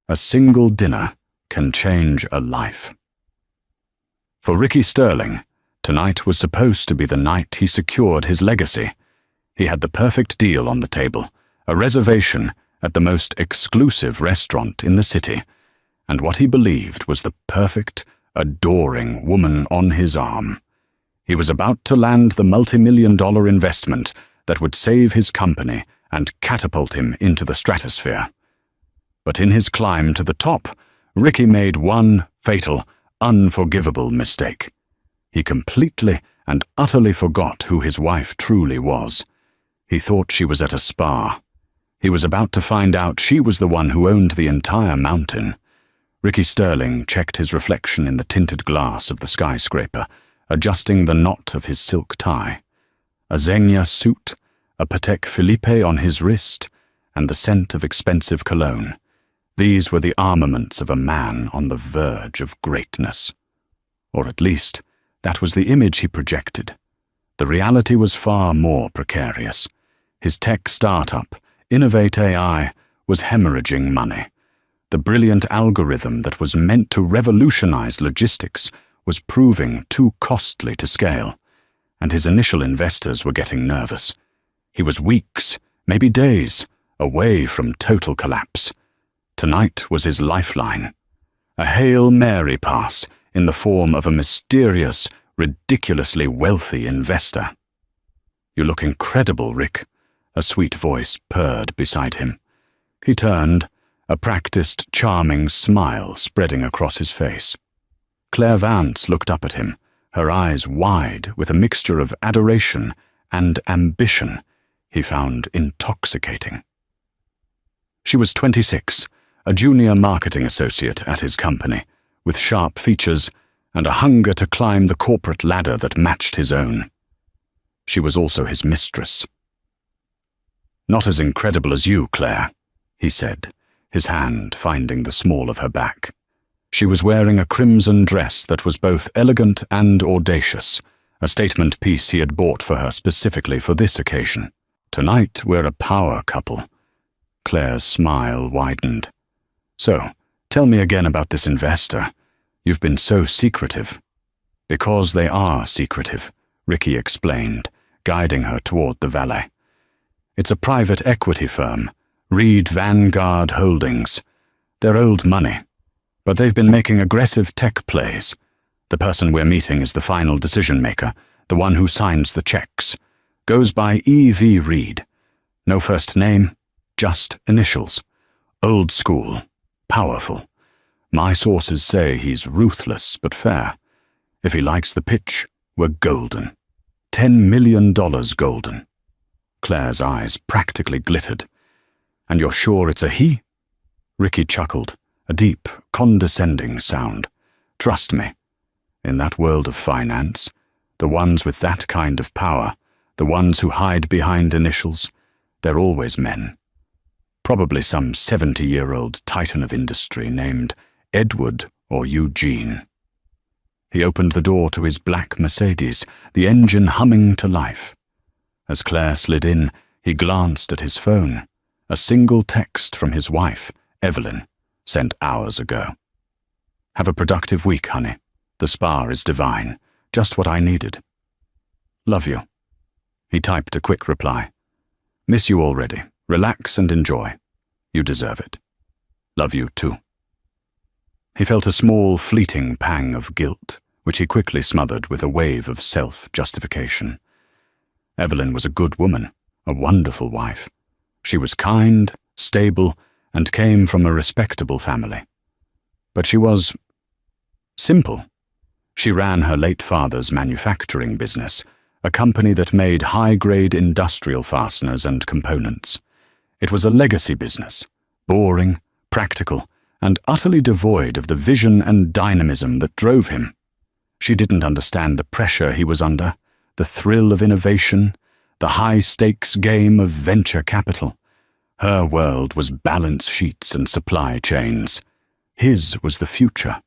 A single dinner can change a life. For Ricky Sterling, tonight was supposed to be the night he secured his legacy. He had the perfect deal on the table, a reservation at the most exclusive restaurant in the city, and what he believed was the perfect, adoring woman on his arm. He was about to land the multi-million-dollar investment that would save his company and catapult him into the stratosphere. But in his climb to the top, Ricky made one fatal, unforgivable mistake. He completely and utterly forgot who his wife truly was. He thought she was at a spa. He was about to find out she was the one who owned the entire mountain. Ricky Sterling checked his reflection in the tinted glass of the skyscraper, adjusting the knot of his silk tie. A Zegna suit, a Patek Philippe on his wrist, and the scent of expensive cologne. These were the armaments of a man on the verge of greatness. Or at least, that was the image he projected. The reality was far more precarious. His tech startup, Innovate AI, was hemorrhaging money. The brilliant algorithm that was meant to revolutionize logistics was proving too costly to scale, and his initial investors were getting nervous. He was weeks, maybe days, away from total collapse. Tonight was his lifeline. A Hail Mary pass in the form of a mysterious, ridiculously wealthy investor. "You look incredible, Rick," a sweet voice purred beside him. He turned, a practiced, charming smile spreading across his face. Claire Vance looked up at him, her eyes wide with a mixture of adoration and ambition he found intoxicating. She was 26, a junior marketing associate at his company, with sharp features and a hunger to climb the corporate ladder that matched his own. She was also his mistress. "Not as incredible as you, Claire," he said, his hand finding the small of her back. She was wearing a crimson dress that was both elegant and audacious, a statement piece he had bought for her specifically for this occasion. "Tonight we're a power couple." Claire's smile widened. "So, tell me again about this investor. You've been so secretive." "Because they are secretive," Ricky explained, guiding her toward the valet. "It's a private equity firm, Reed Vanguard Holdings. They're old money, but they've been making aggressive tech plays. The person we're meeting is the final decision maker, the one who signs the checks. Goes by E.V. Reed. No first name, just initials. Old school, powerful. My sources say he's ruthless but fair. If he likes the pitch, we're golden. $10 million golden." Claire's eyes practically glittered. "And you're sure it's a he?" Ricky chuckled, a deep, condescending sound. "Trust me, in that world of finance, the ones with that kind of power, the ones who hide behind initials, they're always men. Probably some 70-year-old titan of industry named Edward or Eugene." He opened the door to his black Mercedes, the engine humming to life. As Claire slid in, he glanced at his phone. A single text from his wife, Evelyn, sent hours ago. "Have a productive week, honey. The spa is divine. Just what I needed. Love you." He typed a quick reply. "Miss you already. Relax and enjoy. You deserve it. Love you too." He felt a small, fleeting pang of guilt, which he quickly smothered with a wave of self-justification. Evelyn was a good woman, a wonderful wife. She was kind, stable, and came from a respectable family. But she was simple. She ran her late father's manufacturing business, a company that made high-grade industrial fasteners and components. It was a legacy business, boring, practical, and utterly devoid of the vision and dynamism that drove him. She didn't understand the pressure he was under, the thrill of innovation, the high-stakes game of venture capital. Her world was balance sheets and supply chains. His was the future.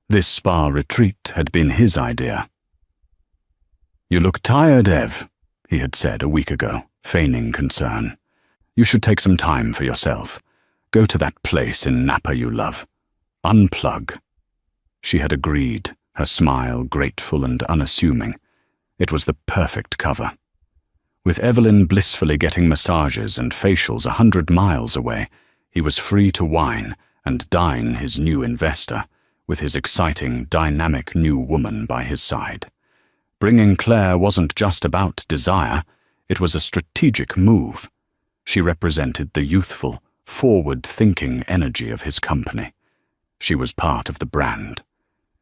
This spa retreat had been his idea. "You look tired, Ev," he had said a week ago, feigning concern. "You should take some time for yourself. Go to that place in Napa you love. Unplug." She had agreed, her smile grateful and unassuming. It was the perfect cover. With Evelyn blissfully getting massages and facials 100 miles away, he was free to wine and dine his new investor, with his exciting, dynamic new woman by his side. Bringing Claire wasn't just about desire, it was a strategic move. She represented the youthful, forward-thinking energy of his company. She was part of the brand.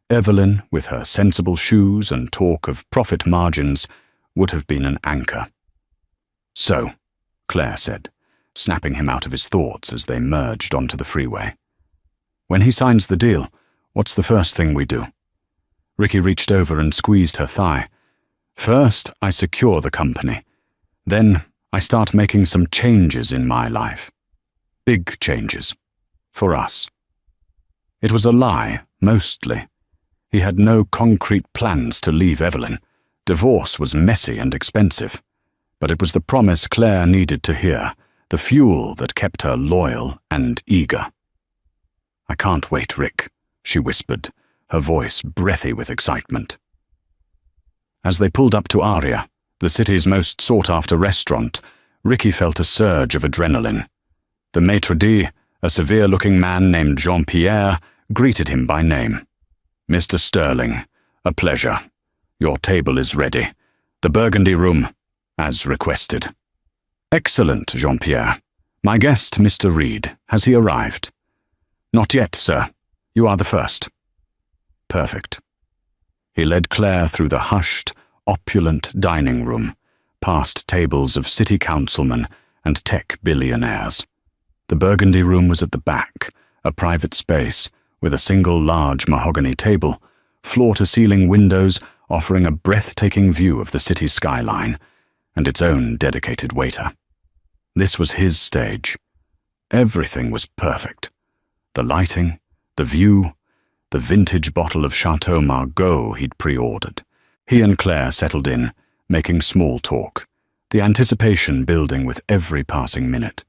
Evelyn, with her sensible shoes and talk of profit margins, would have been an anchor. "So," Claire said, snapping him out of his thoughts as they merged onto the freeway. "When he signs the deal, what's the first thing we do?" Ricky reached over and squeezed her thigh. "First, I secure the company. Then, I start making some changes in my life. Big changes. For us." It was a lie, mostly. He had no concrete plans to leave Evelyn. Divorce was messy and expensive. But it was the promise Claire needed to hear, the fuel that kept her loyal and eager. "I can't wait, Rick," she whispered, her voice breathy with excitement. As they pulled up to Aria, the city's most sought-after restaurant, Ricky felt a surge of adrenaline. The maitre d', a severe-looking man named Jean-Pierre, greeted him by name. "Mr. Sterling, a pleasure. Your table is ready. The Burgundy Room, as requested." "Excellent, Jean-Pierre. My guest, Mr. Reed, has he arrived?" "Not yet, sir. You are the first." "Perfect." He led Claire through the hushed, opulent dining room, past tables of city councilmen and tech billionaires. The Burgundy Room was at the back, a private space with a single large mahogany table, floor-to-ceiling windows offering a breathtaking view of the city skyline, and its own dedicated waiter. This was his stage. Everything was perfect. The lighting, the view, the vintage bottle of Chateau Margaux he'd pre-ordered. He and Claire settled in, making small talk, the anticipation building with every passing minute.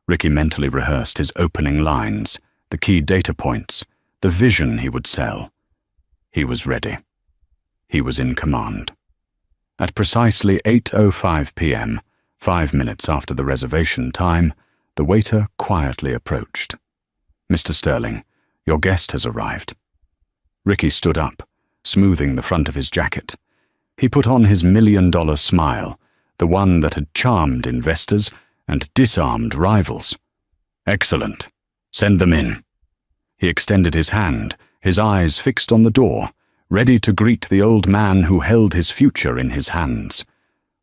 Ricky mentally rehearsed his opening lines, the key data points, the vision he would sell. He was ready. He was in command. At precisely 8:05 p.m., 5 minutes after the reservation time, the waiter quietly approached. "Mr. Sterling, your guest has arrived." Ricky stood up, smoothing the front of his jacket. He put on his million-dollar smile, the one that had charmed investors and disarmed rivals. "Excellent. Send them in." He extended his hand, his eyes fixed on the door, ready to greet the old man who held his future in his hands.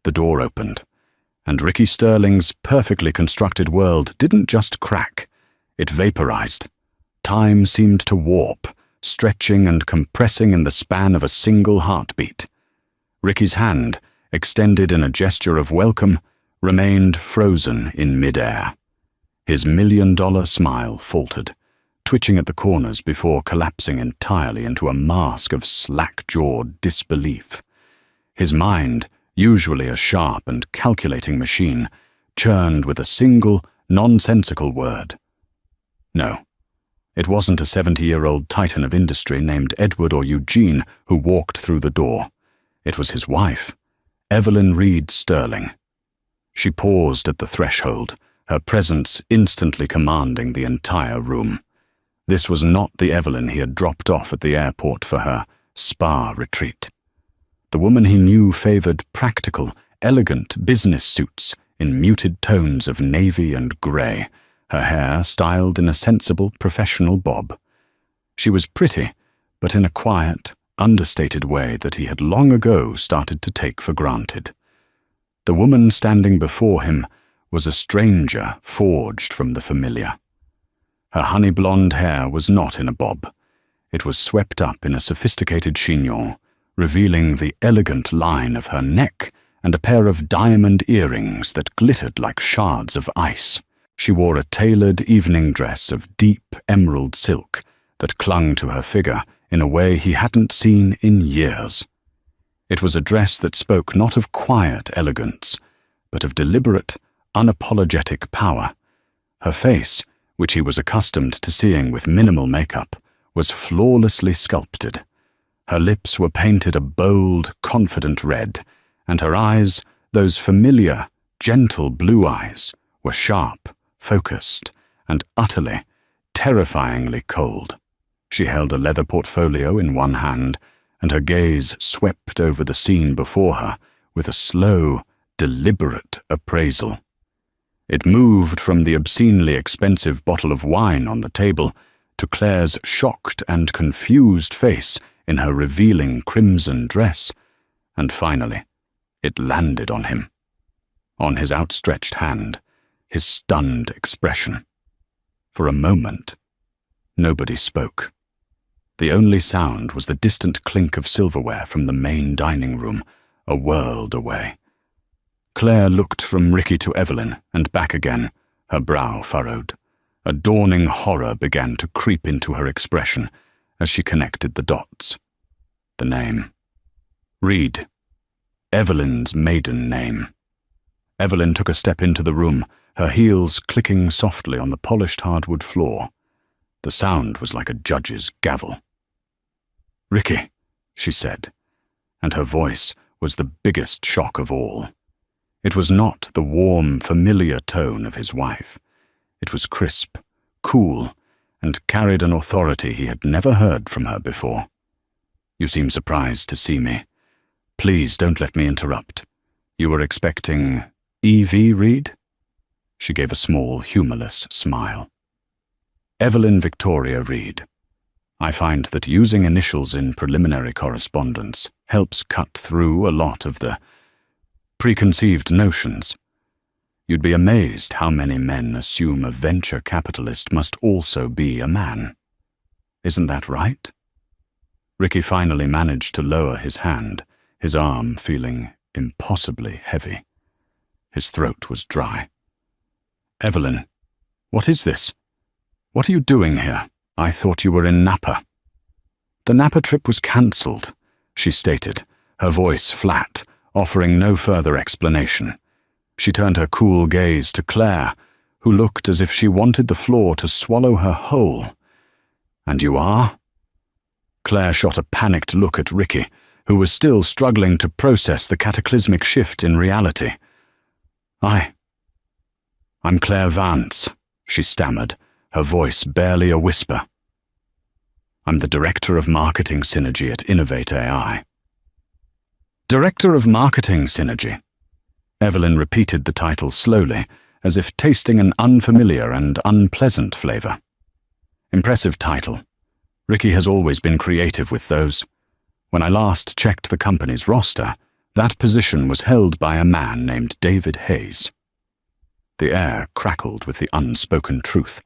The door opened, and Ricky Sterling's perfectly constructed world didn't just crack, it vaporized. Time seemed to warp, stretching and compressing in the span of a single heartbeat. Ricky's hand, extended in a gesture of welcome, remained frozen in midair. His million-dollar smile faltered, twitching at the corners before collapsing entirely into a mask of slack-jawed disbelief. His mind, usually a sharp and calculating machine, churned with a single, nonsensical word. No, it wasn't a 70-year-old titan of industry named Edward or Eugene who walked through the door. It was his wife, Evelyn Reed Sterling. She paused at the threshold, her presence instantly commanding the entire room. This was not the Evelyn he had dropped off at the airport for her spa retreat. The woman he knew favored practical, elegant business suits in muted tones of navy and grey, her hair styled in a sensible professional bob. She was pretty, but in a quiet, understated way that he had long ago started to take for granted. The woman standing before him was a stranger forged from the familiar. Her honey-blonde hair was not in a bob. It was swept up in a sophisticated chignon, revealing the elegant line of her neck and a pair of diamond earrings that glittered like shards of ice. She wore a tailored evening dress of deep emerald silk that clung to her figure in a way he hadn't seen in years. It was a dress that spoke not of quiet elegance, but of deliberate, unapologetic power. Her face, which he was accustomed to seeing with minimal makeup, was flawlessly sculpted. Her lips were painted a bold, confident red, and her eyes, those familiar, gentle blue eyes, were sharp, focused, and utterly, terrifyingly cold. She held a leather portfolio in one hand, and her gaze swept over the scene before her with a slow, deliberate appraisal. It moved from the obscenely expensive bottle of wine on the table to Claire's shocked and confused face in her revealing crimson dress, and finally, it landed on him. On his outstretched hand, his stunned expression. For a moment, nobody spoke. The only sound was the distant clink of silverware from the main dining room, a world away. Claire looked from Ricky to Evelyn and back again, her brow furrowed. A dawning horror began to creep into her expression as she connected the dots. The name. Reed. Evelyn's maiden name. Evelyn took a step into the room, her heels clicking softly on the polished hardwood floor. The sound was like a judge's gavel. "Ricky," she said, and her voice was the biggest shock of all. It was not the warm, familiar tone of his wife. It was crisp, cool, and carried an authority he had never heard from her before. "You seem surprised to see me. Please don't let me interrupt. You were expecting E.V. Reed?" She gave a small, humorless smile. "Evelyn Victoria Reed. I find that using initials in preliminary correspondence helps cut through a lot of the preconceived notions. You'd be amazed how many men assume a venture capitalist must also be a man. Isn't that right?" Ricky finally managed to lower his hand, his arm feeling impossibly heavy. His throat was dry. "Evelyn, what is this? What are you doing here? I thought you were in Napa." "The Napa trip was cancelled," she stated, her voice flat, offering no further explanation. She turned her cool gaze to Claire, who looked as if she wanted the floor to swallow her whole. "And you are?" Claire shot a panicked look at Ricky, who was still struggling to process the cataclysmic shift in reality. I'm Claire Vance," she stammered, her voice barely a whisper. "I'm the Director of Marketing Synergy at Innovate AI." "Director of Marketing Synergy." Evelyn repeated the title slowly, as if tasting an unfamiliar and unpleasant flavor. "Impressive title. Ricky has always been creative with those. When I last checked the company's roster, that position was held by a man named David Hayes." The air crackled with the unspoken truth.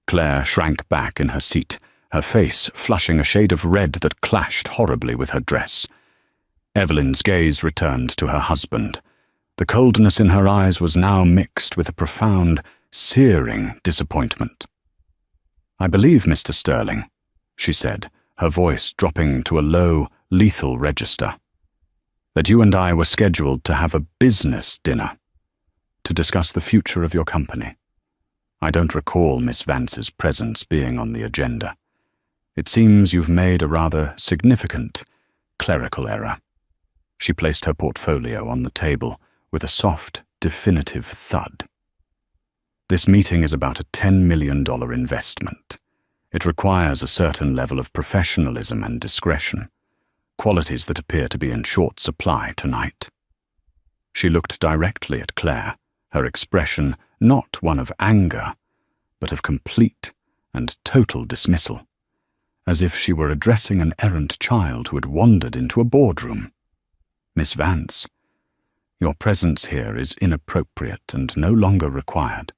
Claire shrank back in her seat, her face flushing a shade of red that clashed horribly with her dress. Evelyn's gaze returned to her husband. The coldness in her eyes was now mixed with a profound, searing disappointment. "I believe, Mr. Sterling," she said, her voice dropping to a low, lethal register, "that you and I were scheduled to have a business dinner to discuss the future of your company. I don't recall Miss Vance's presence being on the agenda. It seems you've made a rather significant clerical error." She placed her portfolio on the table with a soft, definitive thud. "This meeting is about a $10 million investment. It requires a certain level of professionalism and discretion, qualities that appear to be in short supply tonight." She looked directly at Claire, her expression not one of anger, but of complete and total dismissal, as if she were addressing an errant child who had wandered into a boardroom. "Miss Vance, your presence here is inappropriate and no longer required.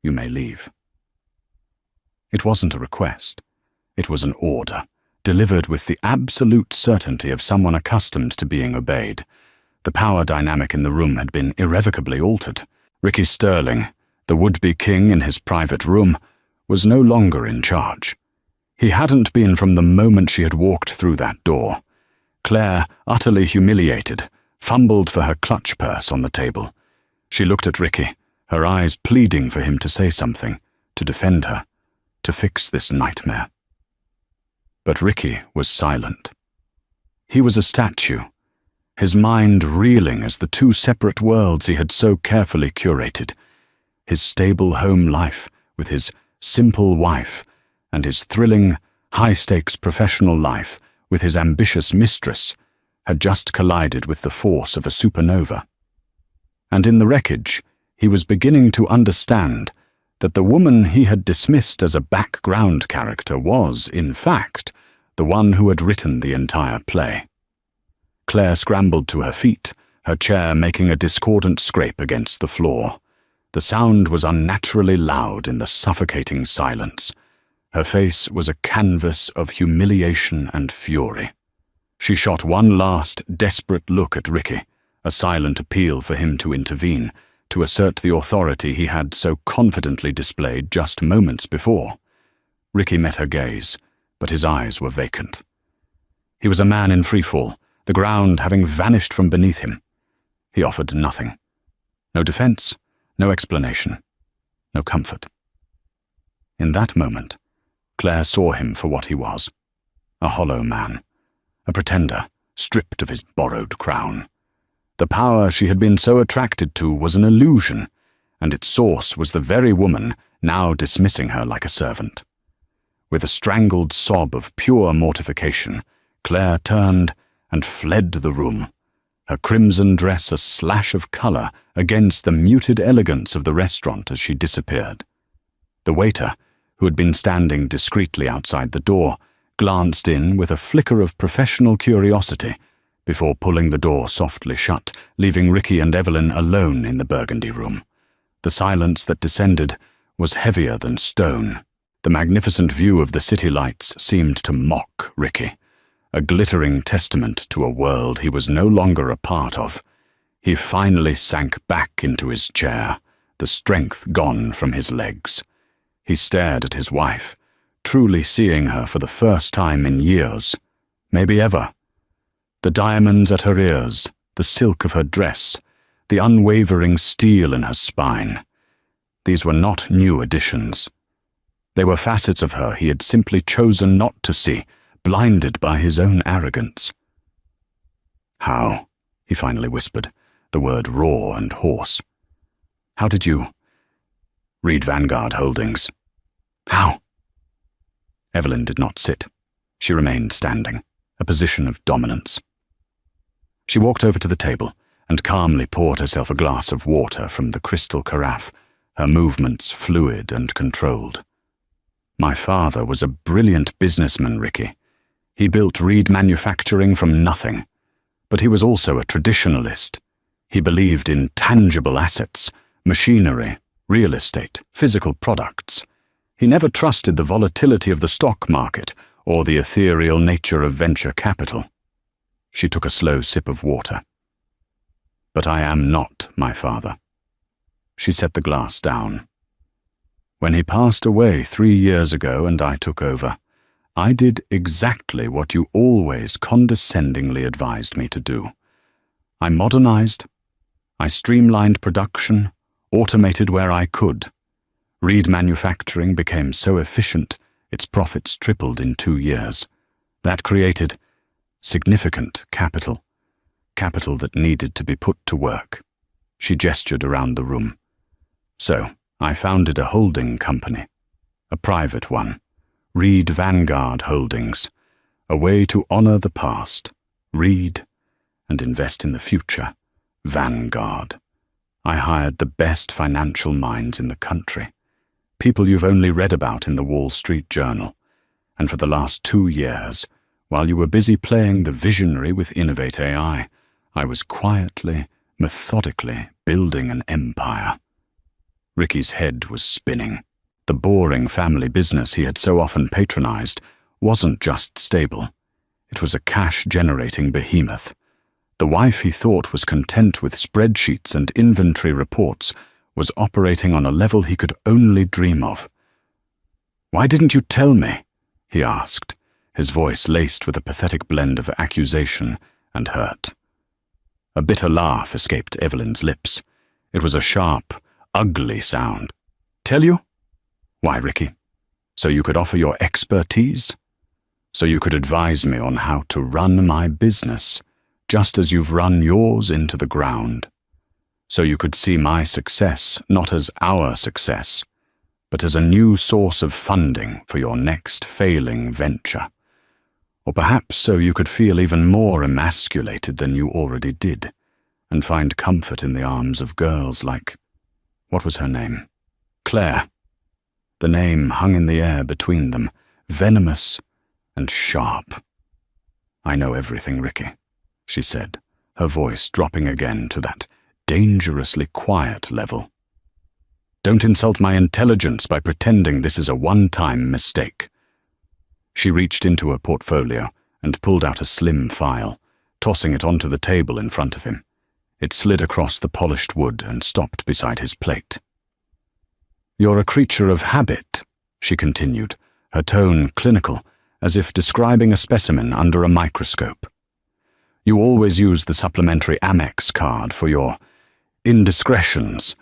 You may leave." It wasn't a request. It was an order, delivered with the absolute certainty of someone accustomed to being obeyed. The power dynamic in the room had been irrevocably altered. Ricky Sterling, the would-be king in his private room, was no longer in charge. He hadn't been from the moment she had walked through that door. Claire, utterly humiliated, fumbled for her clutch purse on the table. She looked at Ricky, her eyes pleading for him to say something, to defend her, to fix this nightmare. But Ricky was silent. He was a statue, his mind reeling as the two separate worlds he had so carefully curated, his stable home life with his simple wife and his thrilling, high-stakes professional life with his ambitious mistress, had just collided with the force of a supernova. And in the wreckage, he was beginning to understand that the woman he had dismissed as a background character was, in fact, the one who had written the entire play. Claire scrambled to her feet, her chair making a discordant scrape against the floor. The sound was unnaturally loud in the suffocating silence. Her face was a canvas of humiliation and fury. She shot one last, desperate look at Ricky, a silent appeal for him to intervene, to assert the authority he had so confidently displayed just moments before. Ricky met her gaze, but his eyes were vacant. He was a man in freefall, the ground having vanished from beneath him. He offered nothing. No defense, no explanation, no comfort. In that moment, Claire saw him for what he was, a hollow man, a pretender, stripped of his borrowed crown. The power she had been so attracted to was an illusion, and its source was the very woman now dismissing her like a servant. With a strangled sob of pure mortification, Claire turned and fled the room, her crimson dress a slash of colour against the muted elegance of the restaurant as she disappeared. The waiter, who had been standing discreetly outside the door, glanced in with a flicker of professional curiosity before pulling the door softly shut, leaving Ricky and Evelyn alone in the burgundy room. The silence that descended was heavier than stone. The magnificent view of the city lights seemed to mock Ricky, a glittering testament to a world he was no longer a part of. He finally sank back into his chair, the strength gone from his legs. He stared at his wife, truly seeing her for the first time in years, maybe ever. The diamonds at her ears, the silk of her dress, the unwavering steel in her spine. These were not new additions. They were facets of her he had simply chosen not to see, blinded by his own arrogance. "How?" he finally whispered, the word raw and hoarse. "How did you read Vanguard Holdings? How?" Evelyn did not sit. She remained standing, a position of dominance. She walked over to the table and calmly poured herself a glass of water from the crystal carafe, her movements fluid and controlled. "My father was a brilliant businessman, Ricky. He built Reed Manufacturing from nothing, but he was also a traditionalist. He believed in tangible assets, machinery, real estate, physical products. He never trusted the volatility of the stock market or the ethereal nature of venture capital." She took a slow sip of water. "But I am not my father." She set the glass down. "When he passed away 3 years ago and I took over, I did exactly what you always condescendingly advised me to do. I modernized, I streamlined production, automated where I could. Reed Manufacturing became so efficient, its profits tripled in 2 years. That created significant capital that needed to be put to work." She gestured around the room. "So, I founded a holding company, a private one, Reed Vanguard Holdings, a way to honor the past, Reed, and invest in the future, Vanguard. I hired the best financial minds in the country, people you've only read about in the Wall Street Journal, and for the last 2 years, while you were busy playing the visionary with Innovate AI, I was quietly, methodically building an empire." Ricky's head was spinning. The boring family business he had so often patronized wasn't just stable. It was a cash-generating behemoth. The wife he thought was content with spreadsheets and inventory reports was operating on a level he could only dream of. "Why didn't you tell me?" he asked, his voice laced with a pathetic blend of accusation and hurt. A bitter laugh escaped Evelyn's lips. It was a sharp, ugly sound. "Tell you? Why, Ricky? So you could offer your expertise? So you could advise me on how to run my business, just as you've run yours into the ground. So you could see my success not as our success, but as a new source of funding for your next failing venture. Or perhaps so you could feel even more emasculated than you already did, and find comfort in the arms of girls like, what was her name? Claire. The name hung in the air between them, venomous and sharp. I know everything, Ricky, she said, her voice dropping again to that dangerously quiet level. Don't insult my intelligence by pretending this is a one-time mistake. She reached into her portfolio and pulled out a slim file, tossing it onto the table in front of him. It slid across the polished wood and stopped beside his plate. You're a creature of habit, she continued, her tone clinical, as if describing a specimen under a microscope. You always use the supplementary Amex card for your indiscretions,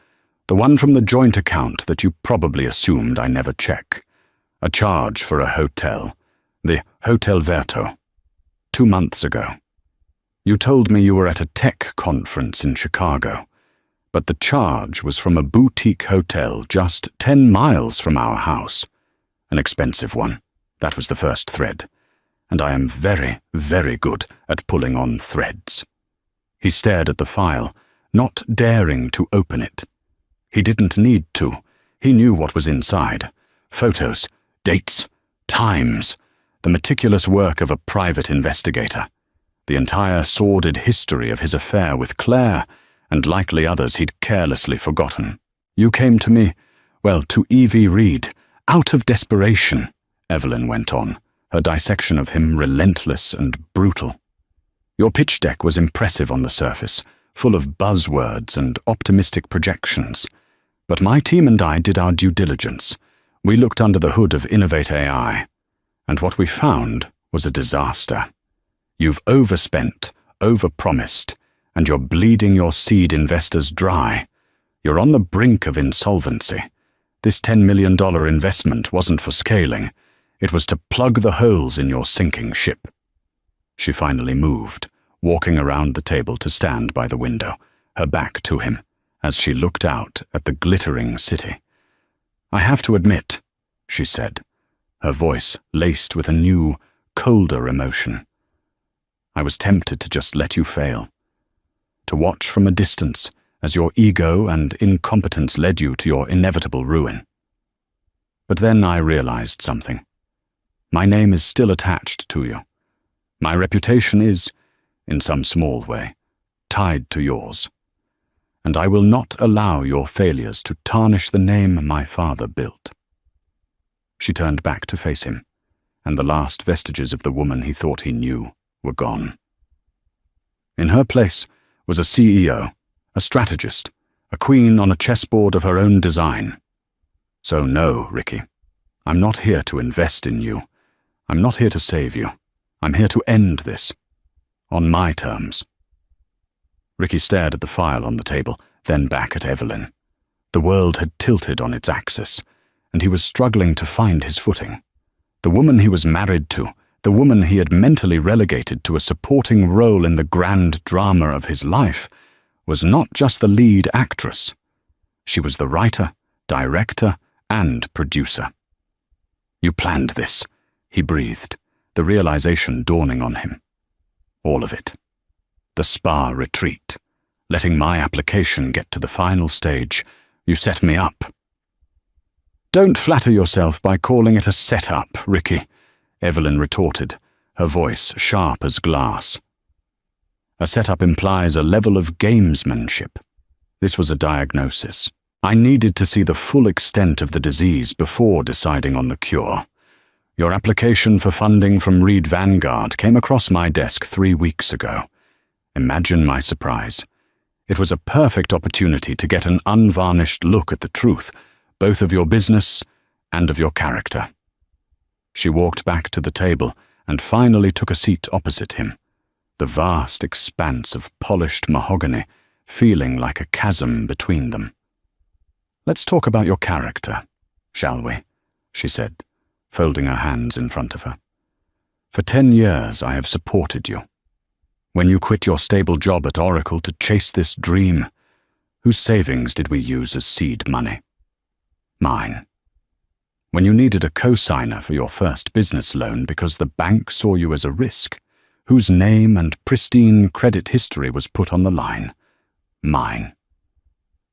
the one from the joint account that you probably assumed I never check. A charge for a hotel, the Hotel Verto, 2 months ago. You told me you were at a tech conference in Chicago, but the charge was from a boutique hotel just 10 miles from our house. An expensive one. That was the first thread. And I am very, very good at pulling on threads. He stared at the file, not daring to open it. He didn't need to. He knew what was inside. Photos, dates, times, the meticulous work of a private investigator. The entire sordid history of his affair with Claire, and likely others he'd carelessly forgotten. You came to me, well, to Evie Reed, out of desperation, Evelyn went on, her dissection of him relentless and brutal. Your pitch deck was impressive on the surface, full of buzzwords and optimistic projections. But my team and I did our due diligence. We looked under the hood of Innovate AI, and what we found was a disaster. You've overspent, overpromised, and you're bleeding your seed investors dry. You're on the brink of insolvency. This $10 million investment wasn't for scaling. It was to plug the holes in your sinking ship. She finally moved, walking around the table to stand by the window, her back to him, as she looked out at the glittering city. I have to admit, she said, her voice laced with a new, colder emotion. I was tempted to just let you fail. To watch from a distance as your ego and incompetence led you to your inevitable ruin. But then I realized something. My name is still attached to you. My reputation is, in some small way, tied to yours. And I will not allow your failures to tarnish the name my father built. She turned back to face him, and the last vestiges of the woman he thought he knew were gone. In her place was a CEO, a strategist, a queen on a chessboard of her own design. So no, Ricky, I'm not here to invest in you. I'm not here to save you. I'm here to end this. On my terms. Ricky stared at the file on the table, then back at Evelyn. The world had tilted on its axis, and he was struggling to find his footing. The woman he was married to, the woman he had mentally relegated to a supporting role in the grand drama of his life, was not just the lead actress. She was the writer, director, and producer. You planned this, he breathed, the realization dawning on him. All of it. The spa retreat. Letting my application get to the final stage. You set me up. Don't flatter yourself by calling it a set-up, Ricky, Evelyn retorted, her voice sharp as glass. A set-up implies a level of gamesmanship. This was a diagnosis. I needed to see the full extent of the disease before deciding on the cure. Your application for funding from Reed Vanguard came across my desk 3 weeks ago. Imagine my surprise. It was a perfect opportunity to get an unvarnished look at the truth, both of your business and of your character. She walked back to the table and finally took a seat opposite him, the vast expanse of polished mahogany feeling like a chasm between them. Let's talk about your character, shall we? she said, folding her hands in front of her. For 10 years I have supported you. When you quit your stable job at Oracle to chase this dream, whose savings did we use as seed money? Mine. When you needed a co-signer for your first business loan because the bank saw you as a risk, whose name and pristine credit history was put on the line? Mine.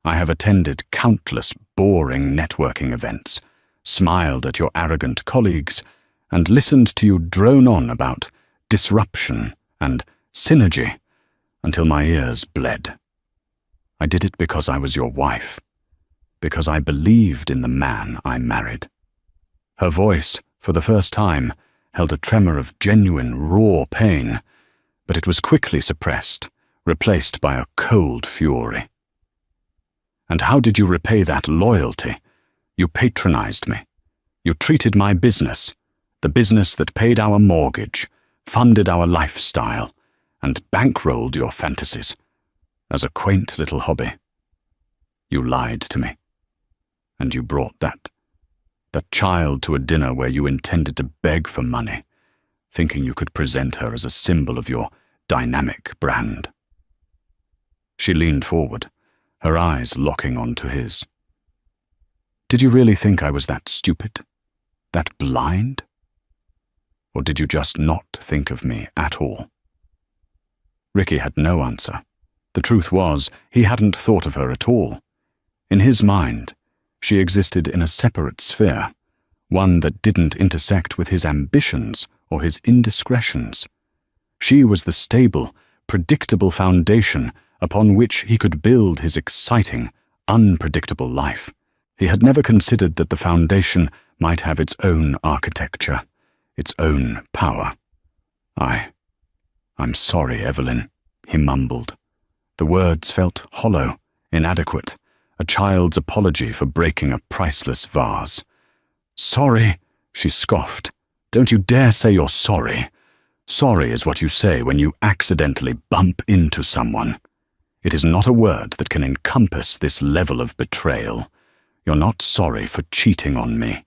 I have attended countless boring networking events, smiled at your arrogant colleagues, and listened to you drone on about disruption and synergy until my ears bled. I did it because I was your wife, because I believed in the man I married. Her voice, for the first time, held a tremor of genuine, raw pain, but it was quickly suppressed, replaced by a cold fury. And how did you repay that loyalty? You patronized me. You treated my business, the business that paid our mortgage, funded our lifestyle, and bankrolled your fantasies, as a quaint little hobby. You lied to me. And you brought that child to a dinner where you intended to beg for money, thinking you could present her as a symbol of your dynamic brand. She leaned forward, her eyes locking onto his. Did you really think I was that stupid? That blind? Or did you just not think of me at all? Ricky had no answer. The truth was, he hadn't thought of her at all. In his mind, she existed in a separate sphere, one that didn't intersect with his ambitions or his indiscretions. She was the stable, predictable foundation upon which he could build his exciting, unpredictable life. He had never considered that the foundation might have its own architecture, its own power. I'm sorry, Evelyn, he mumbled. The words felt hollow, inadequate, a child's apology for breaking a priceless vase. Sorry, she scoffed. Don't you dare say you're sorry. Sorry is what you say when you accidentally bump into someone. It is not a word that can encompass this level of betrayal. You're not sorry for cheating on me.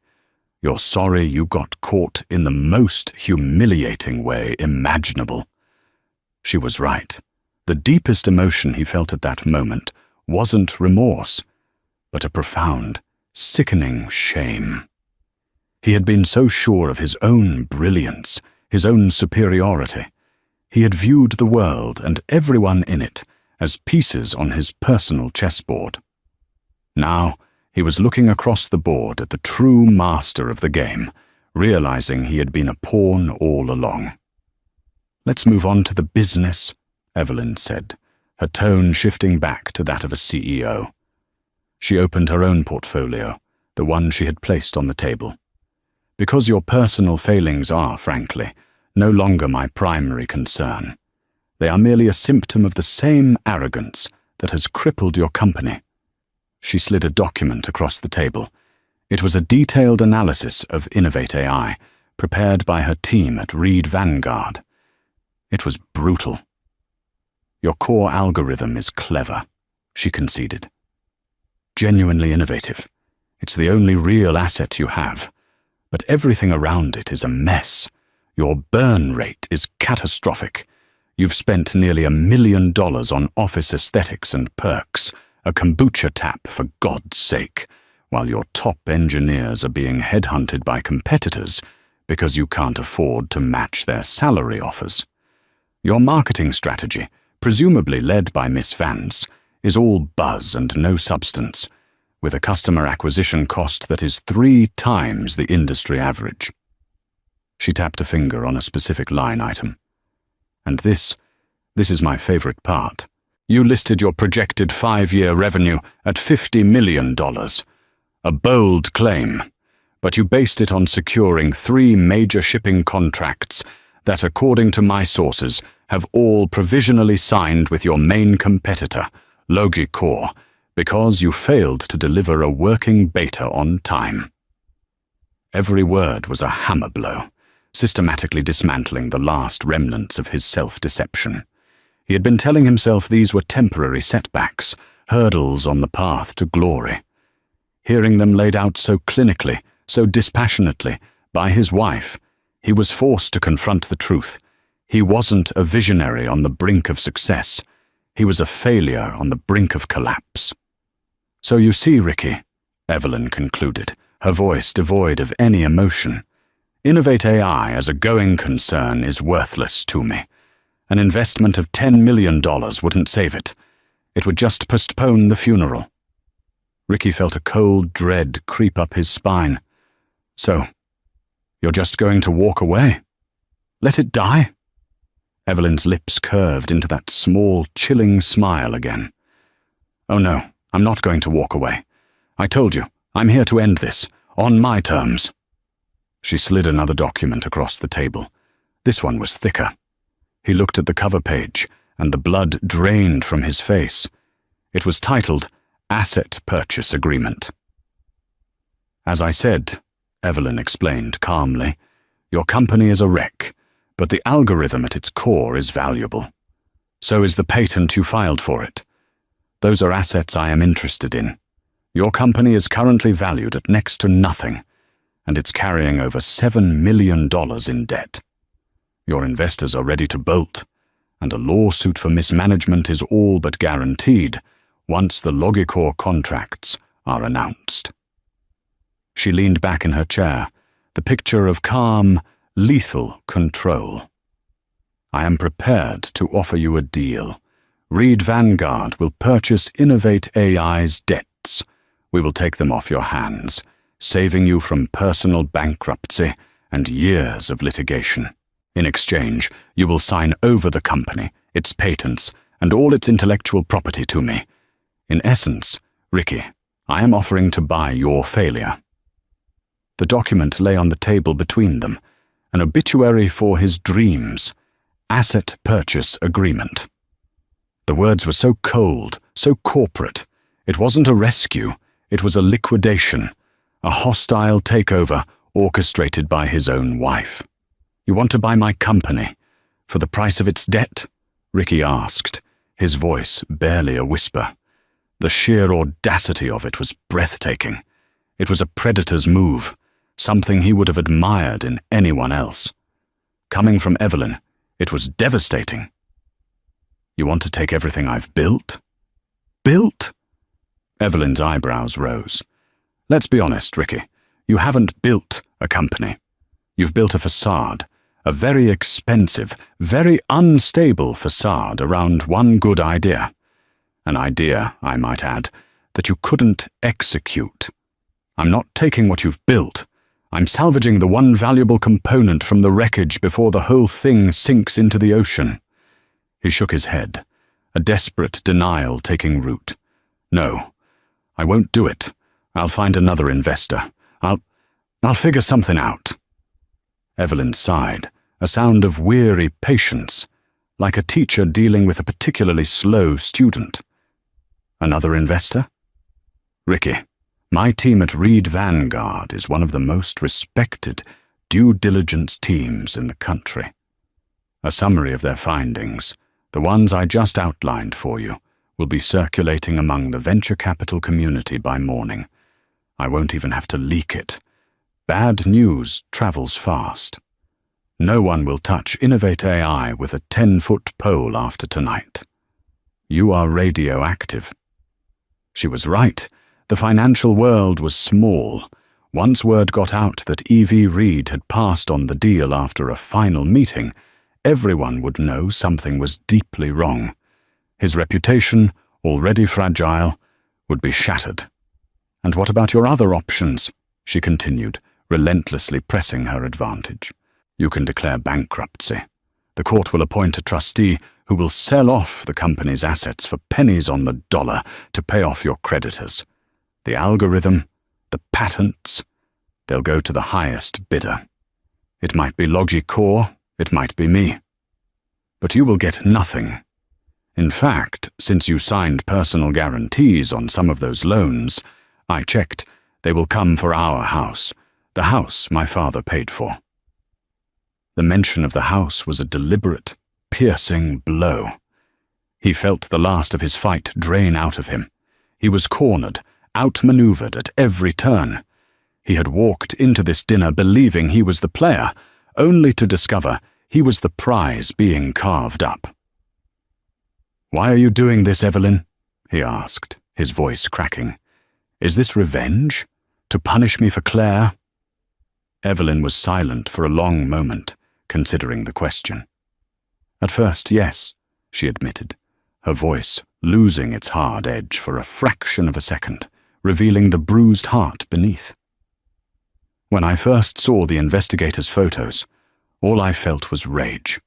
You're sorry you got caught in the most humiliating way imaginable. She was right. The deepest emotion he felt at that moment wasn't remorse, but a profound, sickening shame. He had been so sure of his own brilliance, his own superiority. He had viewed the world and everyone in it as pieces on his personal chessboard. Now, he was looking across the board at the true master of the game, realizing he had been a pawn all along. Let's move on to the business, Evelyn said, her tone shifting back to that of a CEO. She opened her own portfolio, the one she had placed on the table. Because your personal failings are, frankly, no longer my primary concern. They are merely a symptom of the same arrogance that has crippled your company. She slid a document across the table. It was a detailed analysis of Innovate AI, prepared by her team at Reed Vanguard. It was brutal. Your core algorithm is clever, she conceded. Genuinely innovative. It's the only real asset you have. But everything around it is a mess. Your burn rate is catastrophic. You've spent nearly $1 million on office aesthetics and perks, a kombucha tap for God's sake, while your top engineers are being headhunted by competitors because you can't afford to match their salary offers. Your marketing strategy, presumably led by Miss Vance, is all buzz and no substance, with a customer acquisition cost that is 3 times the industry average. She tapped a finger on a specific line item. And this is my favorite part. You listed your projected 5-year revenue at $50 million. A bold claim, but you based it on securing 3 major shipping contracts that, according to my sources, have all provisionally signed with your main competitor, Logicor, because you failed to deliver a working beta on time. Every word was a hammer blow, systematically dismantling the last remnants of his self-deception. He had been telling himself these were temporary setbacks, hurdles on the path to glory. Hearing them laid out so clinically so dispassionately, by his wife, he was forced to confront the truth. He wasn't a visionary on the brink of success. He was a failure on the brink of collapse. "So you see, Ricky," Evelyn concluded, her voice devoid of any emotion, "Innovate AI as a going concern is worthless to me. An investment of $10 million wouldn't save it. It would just postpone the funeral." Ricky felt a cold dread creep up his spine. "So, you're just going to walk away? Let it die?" Evelyn's lips curved into that small, chilling smile again. "Oh no, I'm not going to walk away. I told you, I'm here to end this, on my terms." She slid another document across the table. This one was thicker. He looked at the cover page, and the blood drained from his face. It was titled, Asset Purchase Agreement. "As I said," Evelyn explained calmly, "your company is a wreck, but the algorithm at its core is valuable. So is the patent you filed for it. Those are assets I am interested in. Your company is currently valued at next to nothing, and it's carrying over $7 million in debt. Your investors are ready to bolt, and a lawsuit for mismanagement is all but guaranteed once the Logicor contracts are announced." She leaned back in her chair, the picture of calm, lethal control. "I am prepared to offer you a deal. Reed Vanguard will purchase Innovate AI's debts. We will take them off your hands, saving you from personal bankruptcy and years of litigation. In exchange, you will sign over the company, its patents, and all its intellectual property to me. In essence, Ricky, I am offering to buy your failure." The document lay on the table between them, an obituary for his dreams, Asset Purchase Agreement. The words were so cold, so corporate. It wasn't a rescue, it was a liquidation, a hostile takeover orchestrated by his own wife. "You want to buy my company for the price of its debt?" Ricky asked, his voice barely a whisper. The sheer audacity of it was breathtaking. It was a predator's move, something he would have admired in anyone else. Coming from Evelyn, it was devastating. "You want to take everything I've built?" "Built?" Evelyn's eyebrows rose. "Let's be honest, Ricky. You haven't built a company. You've built a facade, a very expensive, very unstable facade around one good idea. An idea, I might add, that you couldn't execute. I'm not taking what you've built. I'm salvaging the one valuable component from the wreckage before the whole thing sinks into the ocean." He shook his head, a desperate denial taking root. "No, I won't do it. I'll find another investor. I'll figure something out." Evelyn sighed, a sound of weary patience, like a teacher dealing with a particularly slow student. "Another investor?" "Ricky, my team at Reed Vanguard is one of the most respected due diligence teams in the country. A summary of their findings, the ones I just outlined for you, will be circulating among the venture capital community by morning. I won't even have to leak it. Bad news travels fast. No one will touch Innovate AI with a 10-foot pole after tonight. You are radioactive." She was right. The financial world was small. Once word got out that E.V. Reed had passed on the deal after a final meeting, everyone would know something was deeply wrong. His reputation, already fragile, would be shattered. "And what about your other options?" she continued, relentlessly pressing her advantage. "You can declare bankruptcy. The court will appoint a trustee who will sell off the company's assets for pennies on the dollar to pay off your creditors. The algorithm, the patents, they'll go to the highest bidder. It might be Logicor, it might be me. But you will get nothing. In fact, since you signed personal guarantees on some of those loans, I checked, they will come for our house, the house my father paid for." The mention of the house was a deliberate, piercing blow. He felt the last of his fight drain out of him. He was cornered, outmaneuvered at every turn. He had walked into this dinner believing he was the player, only to discover he was the prize being carved up. "Why are you doing this, Evelyn?" he asked, his voice cracking. "Is this revenge? To punish me for Claire?" Evelyn was silent for a long moment, considering the question. "At first, yes," she admitted, her voice losing its hard edge for a fraction of a second, revealing the bruised heart beneath. "When I first saw the investigators' photos, all I felt was rage.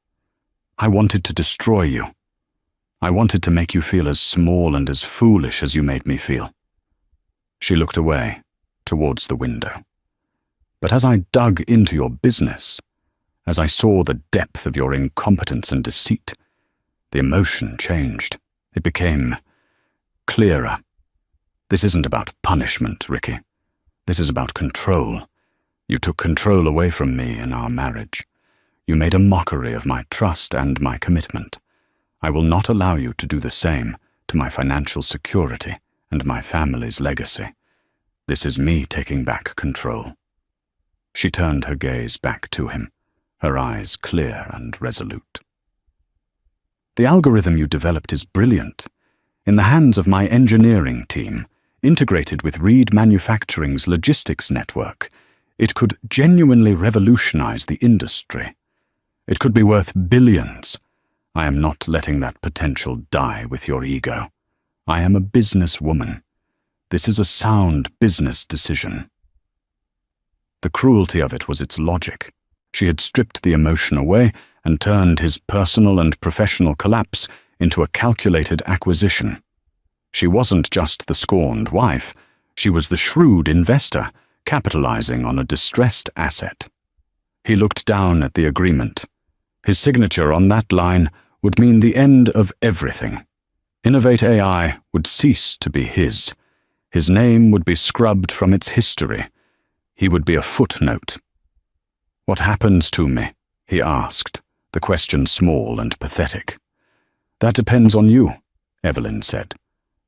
I wanted to destroy you. I wanted to make you feel as small and as foolish as you made me feel." She looked away, towards the window. "But as I dug into your business, as I saw the depth of your incompetence and deceit, the emotion changed. It became clearer. This isn't about punishment, Ricky. This is about control. You took control away from me in our marriage. You made a mockery of my trust and my commitment. I will not allow you to do the same to my financial security and my family's legacy. This is me taking back control." She turned her gaze back to him, her eyes clear and resolute. "The algorithm you developed is brilliant. In the hands of my engineering team, integrated with Reed Manufacturing's logistics network, it could genuinely revolutionize the industry. It could be worth billions. I am not letting that potential die with your ego. I am a businesswoman. This is a sound business decision." The cruelty of it was its logic. She had stripped the emotion away and turned his personal and professional collapse into a calculated acquisition. She wasn't just the scorned wife, she was the shrewd investor, capitalizing on a distressed asset. He looked down at the agreement. His signature on that line would mean the end of everything. Innovate AI would cease to be his. His name would be scrubbed from its history. He would be a footnote. "What happens to me?" he asked, the question small and pathetic. "That depends on you," Evelyn said.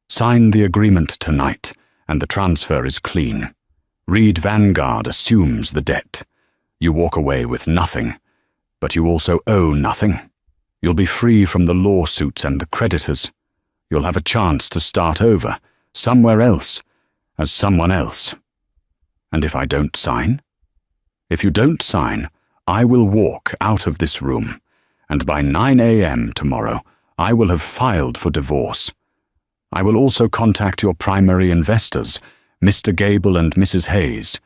"Sign the agreement tonight, and the transfer is clean. Reed Vanguard assumes the debt. You walk away with nothing, but you also owe nothing. You'll be free from the lawsuits and the creditors. You'll have a chance to start over, somewhere else, as someone else. And if I don't sign? If you don't sign, I will walk out of this room, and by 9 a.m. tomorrow, I will have filed for divorce. I will also contact your primary investors, Mr. Gable and Mrs. Hayes,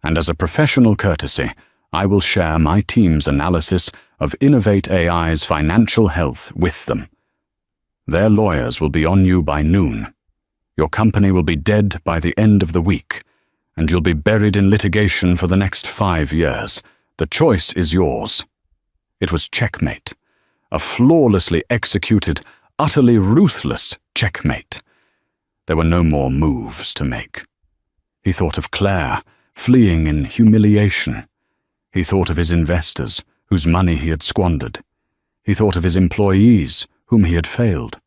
and as a professional courtesy, I will share my team's analysis of Innovate AI's financial health with them. Their lawyers will be on you by noon. Your company will be dead by the end of the week, and you'll be buried in litigation for the next 5 years. The choice is yours." It was checkmate. A flawlessly executed, utterly ruthless checkmate. There were no more moves to make. He thought of Claire, fleeing in humiliation. He thought of his investors, whose money he had squandered. He thought of his employees, whom he had failed.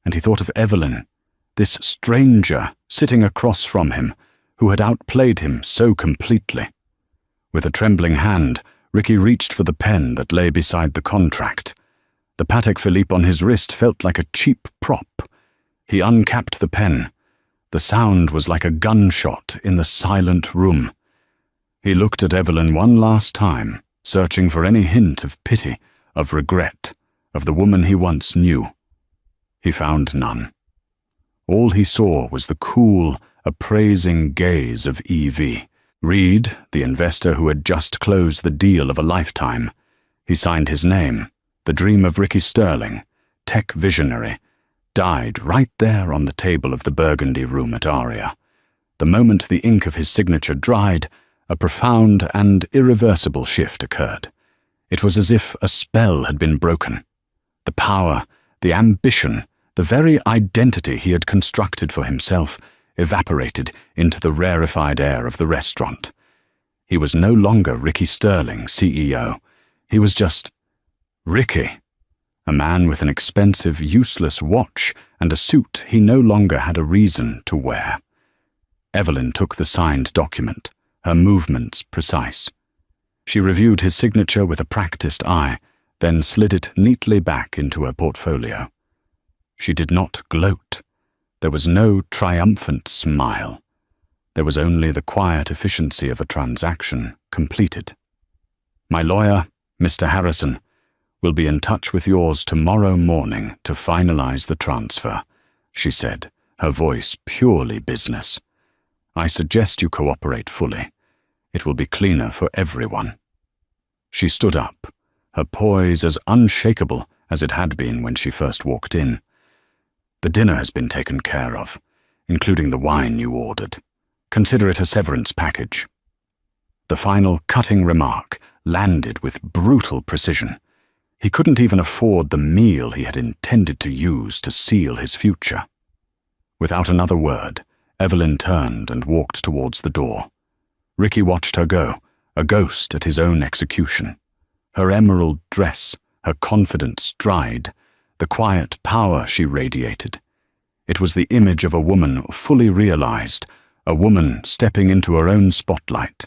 And he thought of Evelyn, this stranger sitting across from him, who had outplayed him so completely. With a trembling hand, Ricky reached for the pen that lay beside the contract. The Patek Philippe on his wrist felt like a cheap prop. He uncapped the pen. The sound was like a gunshot in the silent room. He looked at Evelyn one last time, searching for any hint of pity, of regret, of the woman he once knew. He found none. All he saw was the cool, appraising gaze of Evie. Reed, the investor who had just closed the deal of a lifetime. He signed his name, the dream of Ricky Sterling, tech visionary, died right there on the table of the Burgundy room at Aria. The moment the ink of his signature dried, a profound and irreversible shift occurred. It was as if a spell had been broken. The power, the ambition, the very identity he had constructed for himself evaporated into the rarefied air of the restaurant. He was no longer Ricky Sterling, CEO. He was just Ricky, a man with an expensive, useless watch and a suit he no longer had a reason to wear. Evelyn took the signed document, her movements precise. She reviewed his signature with a practiced eye, then slid it neatly back into her portfolio. She did not gloat. There was no triumphant smile. There was only the quiet efficiency of a transaction completed. "My lawyer, Mr. Harrison, will be in touch with yours tomorrow morning to finalize the transfer," she said, her voice purely business. "I suggest you cooperate fully. It will be cleaner for everyone." She stood up, her poise as unshakable as it had been when she first walked in. "The dinner has been taken care of, including the wine you ordered. Consider it a severance package." The final cutting remark landed with brutal precision. He couldn't even afford the meal he had intended to use to seal his future. Without another word, Evelyn turned and walked towards the door. Ricky watched her go, a ghost at his own execution. Her emerald dress, her confident stride, the quiet power she radiated. It was the image of a woman fully realized, a woman stepping into her own spotlight.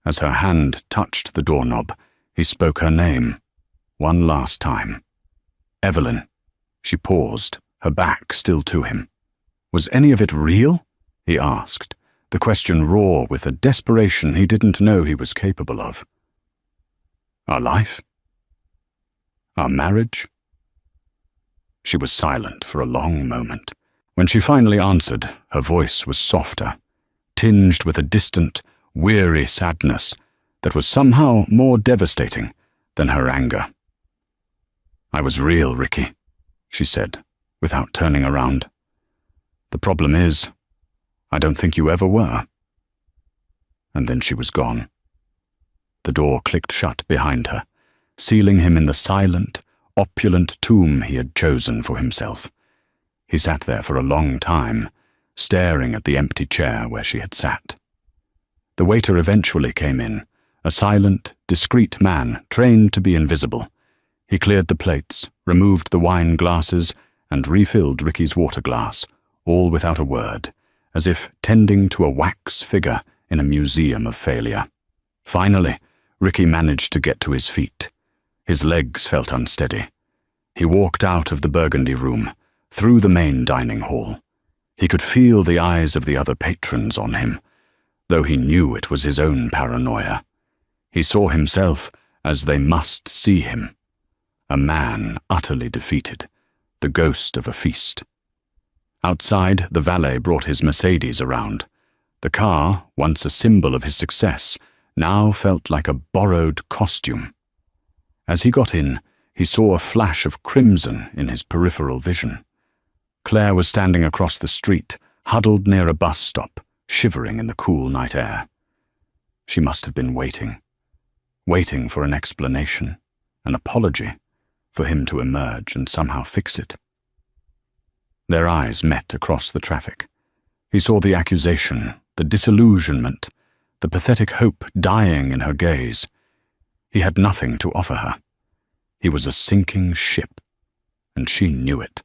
As her hand touched the doorknob, he spoke her name, one last time. "Evelyn." She paused, her back still to him. "Was any of it real?" he asked, the question raw with a desperation he didn't know he was capable of. "Our life? Our marriage?" She was silent for a long moment. When she finally answered, her voice was softer, tinged with a distant, weary sadness that was somehow more devastating than her anger. "I was real, Ricky," she said, without turning around. "The problem is, I don't think you ever were." And then she was gone. The door clicked shut behind her, sealing him in the silent, opulent tomb he had chosen for himself. He sat there for a long time, staring at the empty chair where she had sat. The waiter eventually came in, a silent, discreet man trained to be invisible. He cleared the plates, removed the wine glasses, and refilled Ricky's water glass, all without a word, as if tending to a wax figure in a museum of failure. Finally, Ricky managed to get to his feet. His legs felt unsteady. He walked out of the burgundy room, through the main dining hall. He could feel the eyes of the other patrons on him, though he knew it was his own paranoia. He saw himself as they must see him, a man utterly defeated, the ghost of a feast. Outside, the valet brought his Mercedes around. The car, once a symbol of his success, now felt like a borrowed costume. As he got in, he saw a flash of crimson in his peripheral vision. Claire was standing across the street, huddled near a bus stop, shivering in the cool night air. She must have been waiting for an explanation, an apology, for him to emerge and somehow fix it. Their eyes met across the traffic. He saw the accusation, the disillusionment, the pathetic hope dying in her gaze. He had nothing to offer her. He was a sinking ship, and she knew it.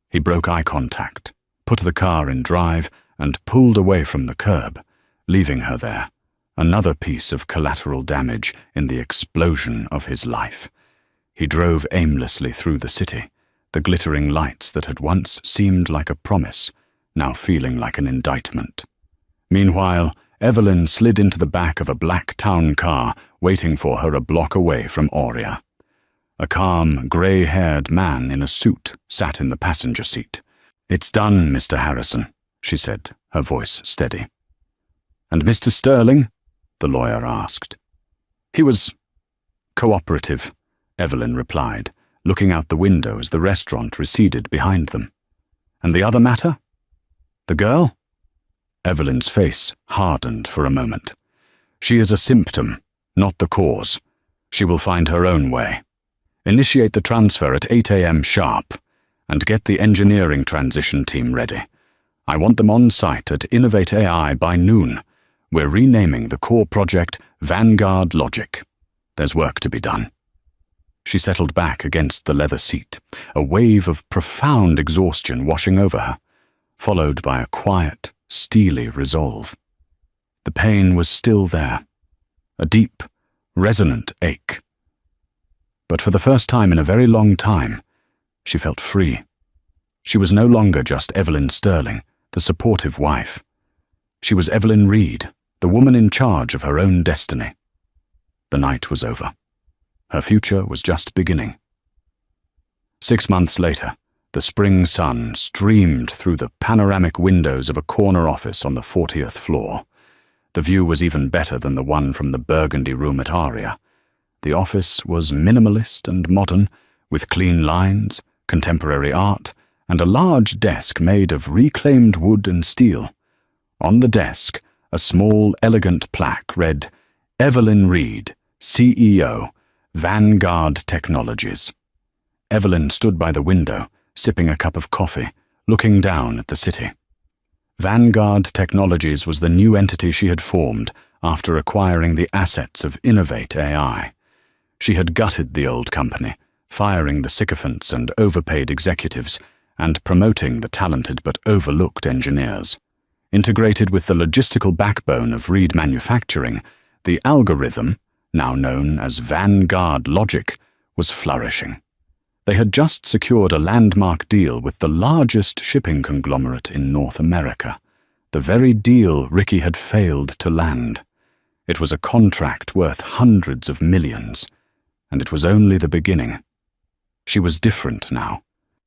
He broke eye contact, put the car in drive, and pulled away from the curb, leaving her there, another piece of collateral damage in the explosion of his life. He drove aimlessly through the city, the glittering lights that had once seemed like a promise, now feeling like an indictment. Meanwhile, Evelyn slid into the back of a black town car waiting for her a block away from Aurea. A calm, grey-haired man in a suit sat in the passenger seat. "It's done, Mr. Harrison," she said, her voice steady. "And Mr. Sterling?" the lawyer asked. "He was cooperative," Evelyn replied, looking out the window as the restaurant receded behind them. "And the other matter? The girl?" Evelyn's face hardened for a moment. "She is a symptom, not the cause. She will find her own way. Initiate the transfer at 8 a.m. sharp, and get the engineering transition team ready. I want them on site at Innovate AI by noon. We're renaming the core project Vanguard Logic. There's work to be done." She settled back against the leather seat, a wave of profound exhaustion washing over her, followed by a quiet, steely resolve. The pain was still there, a deep, resonant ache. But for the first time in a very long time, she felt free. She was no longer just Evelyn Sterling, the supportive wife. She was Evelyn Reed, the woman in charge of her own destiny. The night was over. Her future was just beginning. 6 months later, the spring sun streamed through the panoramic windows of a corner office on the 40th floor. The view was even better than the one from the Burgundy room at Aria. The office was minimalist and modern, with clean lines, contemporary art, and a large desk made of reclaimed wood and steel. On the desk, a small, elegant plaque read, "Evelyn Reed, CEO, Vanguard Technologies." Evelyn stood by the window, sipping a cup of coffee, looking down at the city. Vanguard Technologies was the new entity she had formed after acquiring the assets of Innovate AI. She had gutted the old company, firing the sycophants and overpaid executives, and promoting the talented but overlooked engineers. Integrated with the logistical backbone of Reed Manufacturing, the algorithm, now known as Vanguard Logic, was flourishing. They had just secured a landmark deal with the largest shipping conglomerate in North America, the very deal Ricky had failed to land. It was a contract worth hundreds of millions, and it was only the beginning. She was different now.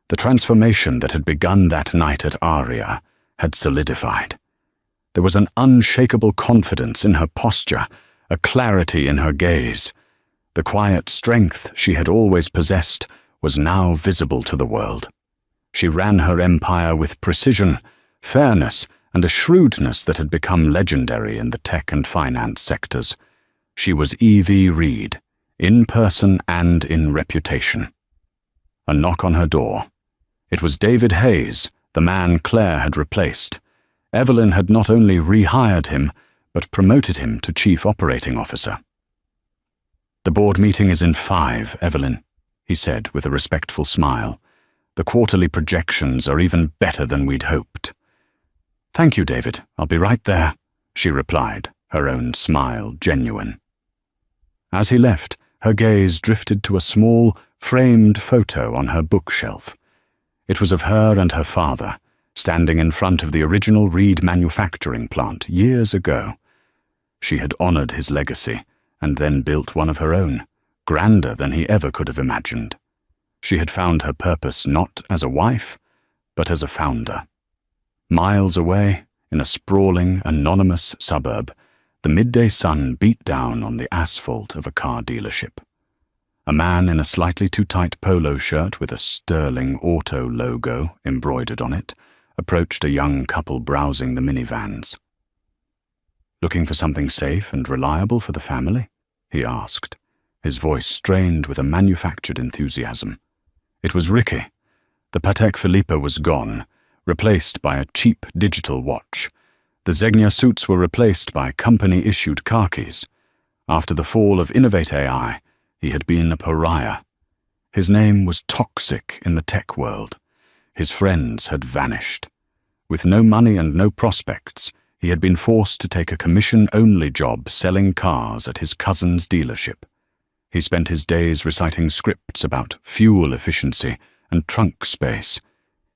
The transformation that had begun that night at Aria had solidified. There was an unshakable confidence in her posture, a clarity in her gaze. The quiet strength she had always possessed was now visible to the world. She ran her empire with precision, fairness, and a shrewdness that had become legendary in the tech and finance sectors. She was Evie Reed, in person and in reputation. A knock on her door. It was David Hayes, the man Claire had replaced. Evelyn had not only rehired him, but promoted him to Chief Operating Officer. "The board meeting is in 5, Evelyn," he said with a respectful smile. "The quarterly projections are even better than we'd hoped." "Thank you, David. I'll be right there," she replied, her own smile genuine. As he left, her gaze drifted to a small, framed photo on her bookshelf. It was of her and her father, standing in front of the original Reed manufacturing plant years ago. She had honored his legacy, and then built one of her own, grander than he ever could have imagined. She had found her purpose not as a wife, but as a founder. Miles away, in a sprawling, anonymous suburb, the midday sun beat down on the asphalt of a car dealership. A man in a slightly too tight polo shirt with a Sterling Auto logo embroidered on it approached a young couple browsing the minivans. "Looking for something safe and reliable for the family?" he asked, his voice strained with a manufactured enthusiasm. It was Ricky. The Patek Philippe was gone, replaced by a cheap digital watch. The Zegna suits were replaced by company-issued khakis. After the fall of Innovate AI, he had been a pariah. His name was toxic in the tech world. His friends had vanished. With no money and no prospects, he had been forced to take a commission-only job selling cars at his cousin's dealership. He spent his days reciting scripts about fuel efficiency and trunk space,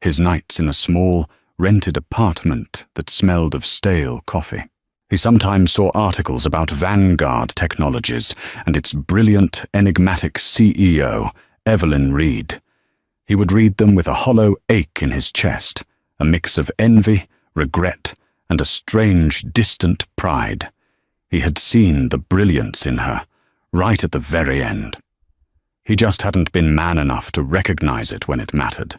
his nights in a small, rented apartment that smelled of stale coffee. He sometimes saw articles about Vanguard Technologies and its brilliant, enigmatic CEO, Evelyn Reed. He would read them with a hollow ache in his chest, a mix of envy, regret, and a strange, distant pride. He had seen the brilliance in her, right at the very end. He just hadn't been man enough to recognize it when it mattered.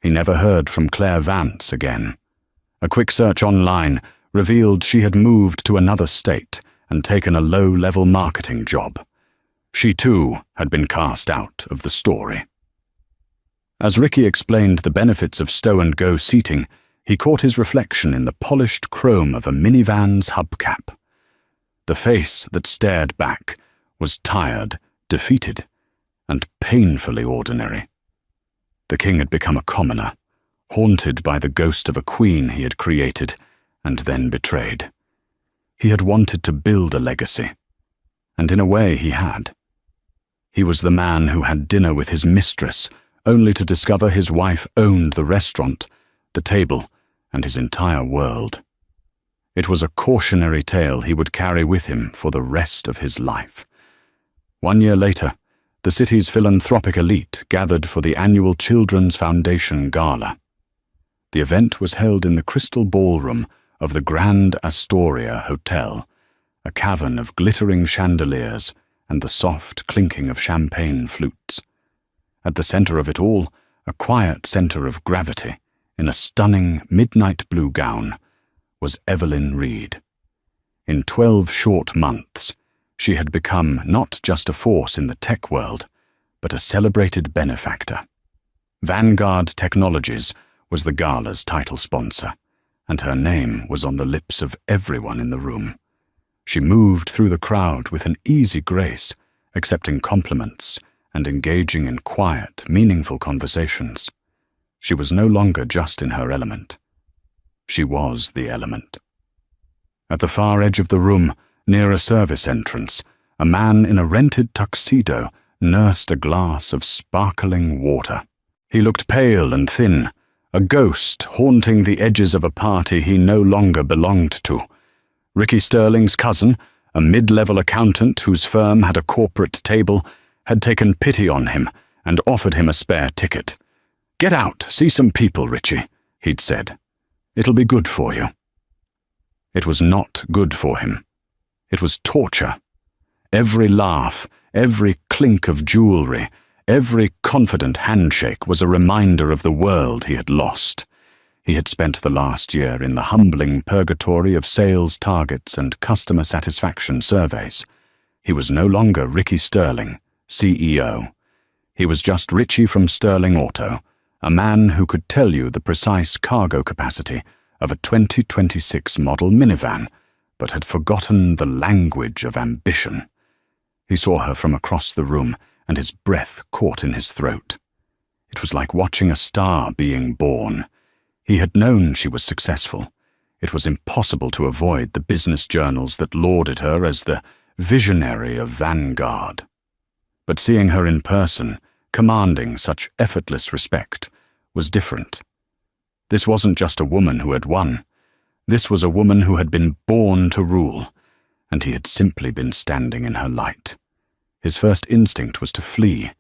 He never heard from Claire Vance again. A quick search online revealed she had moved to another state and taken a low-level marketing job. She too had been cast out of the story. As Ricky explained the benefits of stow-and-go seating, he caught his reflection in the polished chrome of a minivan's hubcap. The face that stared back was tired, defeated, and painfully ordinary. The king had become a commoner, haunted by the ghost of a queen he had created and then betrayed. He had wanted to build a legacy, and in a way he had. He was the man who had dinner with his mistress, only to discover his wife owned the restaurant, the table, and his entire world. It was a cautionary tale he would carry with him for the rest of his life. 1 year later, the city's philanthropic elite gathered for the annual Children's Foundation Gala. The event was held in the crystal ballroom of the Grand Astoria Hotel, a cavern of glittering chandeliers and the soft clinking of champagne flutes. At the center of it all, a quiet center of gravity, in a stunning midnight blue gown, was Evelyn Reed. In 12 short months, she had become not just a force in the tech world, but a celebrated benefactor. Vanguard Technologies was the gala's title sponsor, and her name was on the lips of everyone in the room. She moved through the crowd with an easy grace, accepting compliments and engaging in quiet, meaningful conversations. She was no longer just in her element. She was the element. At the far edge of the room, near a service entrance, a man in a rented tuxedo nursed a glass of sparkling water. He looked pale and thin, a ghost haunting the edges of a party he no longer belonged to. Ricky Sterling's cousin, a mid-level accountant whose firm had a corporate table, had taken pity on him and offered him a spare ticket. "Get out, see some people, Richie," he'd said. "It'll be good for you." It was not good for him. It was torture. Every laugh, every clink of jewelry, every confident handshake was a reminder of the world he had lost. He had spent the last year in the humbling purgatory of sales targets and customer satisfaction surveys. He was no longer Ricky Sterling, CEO. He was just Richie from Sterling Auto, a man who could tell you the precise cargo capacity of a 2026 model minivan, but had forgotten the language of ambition. He saw her from across the room, and his breath caught in his throat. It was like watching a star being born. He had known she was successful. It was impossible to avoid the business journals that lauded her as the visionary of Vanguard. But seeing her in person, commanding such effortless respect, was different. This wasn't just a woman who had won. This was a woman who had been born to rule, and he had simply been standing in her light. His first instinct was to flee.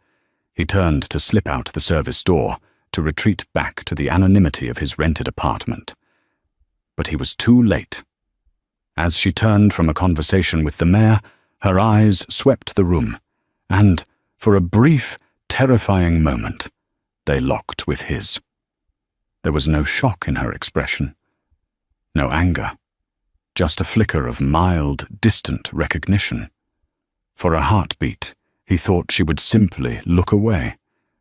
He turned to slip out the service door, to retreat back to the anonymity of his rented apartment. But he was too late. As she turned from a conversation with the mayor, her eyes swept the room, and, for a brief, terrifying moment, they locked with his. There was no shock in her expression, no anger, just a flicker of mild, distant recognition. For a heartbeat, he thought she would simply look away,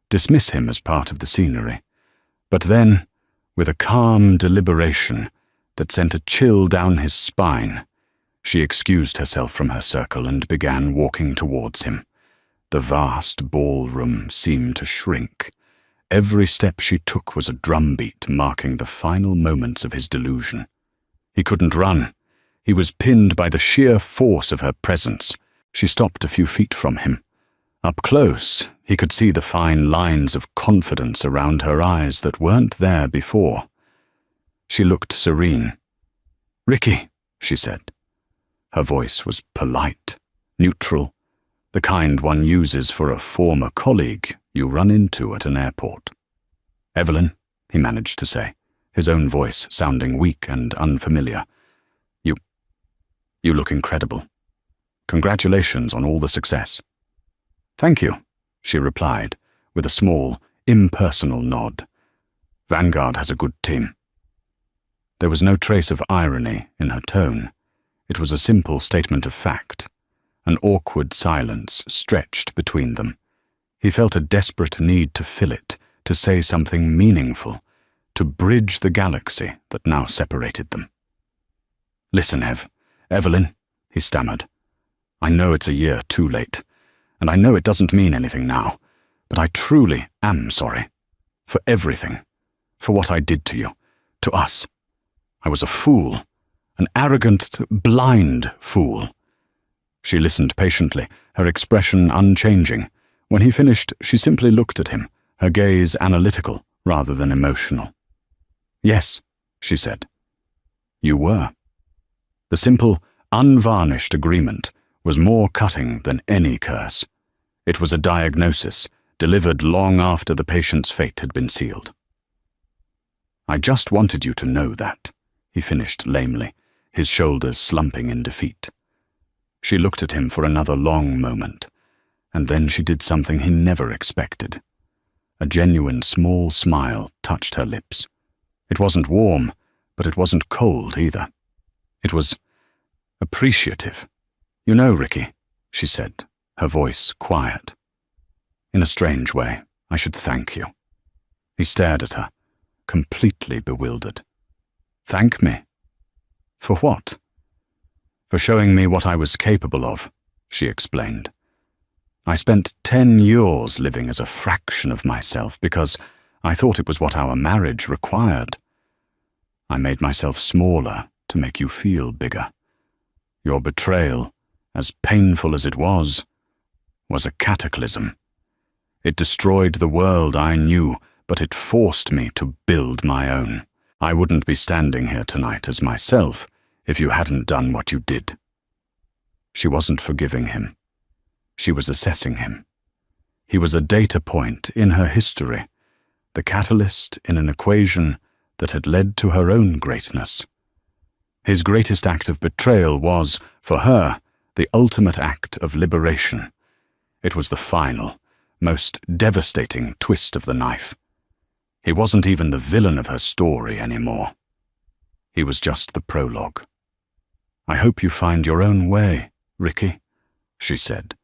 dismiss him as part of the scenery. But then, with a calm deliberation that sent a chill down his spine, she excused herself from her circle and began walking towards him. The vast ballroom seemed to shrink. Every step she took was a drumbeat marking the final moments of his delusion. He couldn't run. He was pinned by the sheer force of her presence. She stopped a few feet from him. Up close, he could see the fine lines of confidence around her eyes that weren't there before. She looked serene. "Ricky," she said. Her voice was polite, neutral, the kind one uses for a former colleague you run into at an airport. "Evelyn," he managed to say, his own voice sounding weak and unfamiliar. You look incredible. Congratulations on all the success." "Thank you," she replied, with a small, impersonal nod. "Vanguard has a good team." There was no trace of irony in her tone. It was a simple statement of fact. An awkward silence stretched between them. He felt a desperate need to fill it, to say something meaningful, to bridge the galaxy that now separated them. "Listen, Evelyn," he stammered. "I know it's a year too late, and I know it doesn't mean anything now, but I truly am sorry. For everything. For what I did to you. To us. I was a fool. An arrogant, blind fool. She listened patiently, her expression unchanging. When he finished, she simply looked at him, her gaze analytical rather than emotional. "Yes," she said. "You were." The simple, unvarnished agreement was more cutting than any curse. It was a diagnosis, delivered long after the patient's fate had been sealed. "I just wanted you to know that," he finished lamely, his shoulders slumping in defeat. She looked at him for another long moment, and then she did something he never expected. A genuine small smile touched her lips. It wasn't warm, but it wasn't cold either. It was appreciative. "You know, Ricky," she said, her voice quiet. "In a strange way, I should thank you." He stared at her, completely bewildered. "Thank me? For what?" "For showing me what I was capable of," she explained. "I spent 10 years living as a fraction of myself because I thought it was what our marriage required. I made myself smaller to make you feel bigger. Your betrayal, as painful as it was a cataclysm. It destroyed the world I knew, but it forced me to build my own. I wouldn't be standing here tonight as myself if you hadn't done what you did." She wasn't forgiving him. She was assessing him. He was a data point in her history, the catalyst in an equation that had led to her own greatness. His greatest act of betrayal was, for her, the ultimate act of liberation. It was the final, most devastating twist of the knife. He wasn't even the villain of her story anymore. He was just the prologue. "I hope you find your own way, Ricky," she said,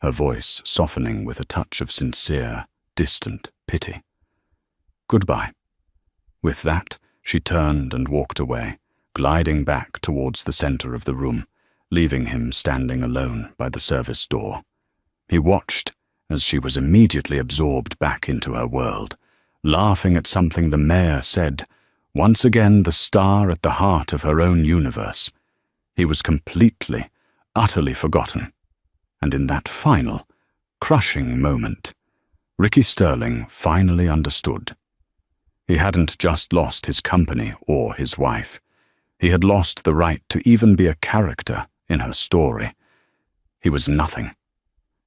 her voice softening with a touch of sincere, distant pity. "Goodbye." With that, she turned and walked away, gliding back towards the center of the room, leaving him standing alone by the service door. He watched as she was immediately absorbed back into her world, laughing at something the mayor said, once again the star at the heart of her own universe. He was completely, utterly forgotten. And in that final, crushing moment, Ricky Sterling finally understood. He hadn't just lost his company or his wife. He had lost the right to even be a character in her story. He was nothing.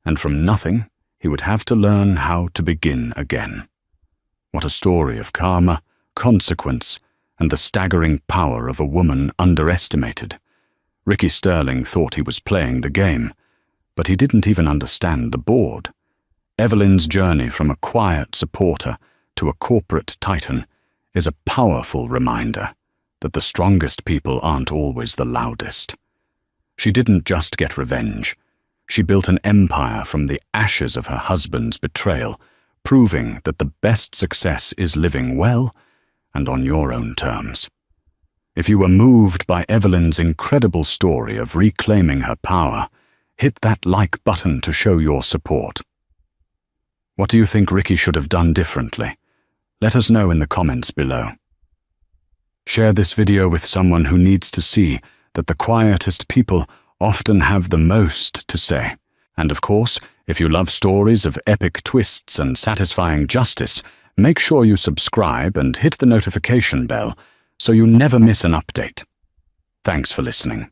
And from nothing, he would have to learn how to begin again. What a story of karma, consequence, and the staggering power of a woman underestimated. Ricky Sterling thought he was playing the game, but he didn't even understand the board. Evelyn's journey from a quiet supporter to a corporate titan is a powerful reminder that the strongest people aren't always the loudest. She didn't just get revenge. She built an empire from the ashes of her husband's betrayal, proving that the best success is living well and on your own terms. If you were moved by Evelyn's incredible story of reclaiming her power, hit that like button to show your support. What do you think Ricky should have done differently? Let us know in the comments below. Share this video with someone who needs to see that the quietest people often have the most to say. And of course, if you love stories of epic twists and satisfying justice, make sure you subscribe and hit the notification bell so you never miss an update. Thanks for listening.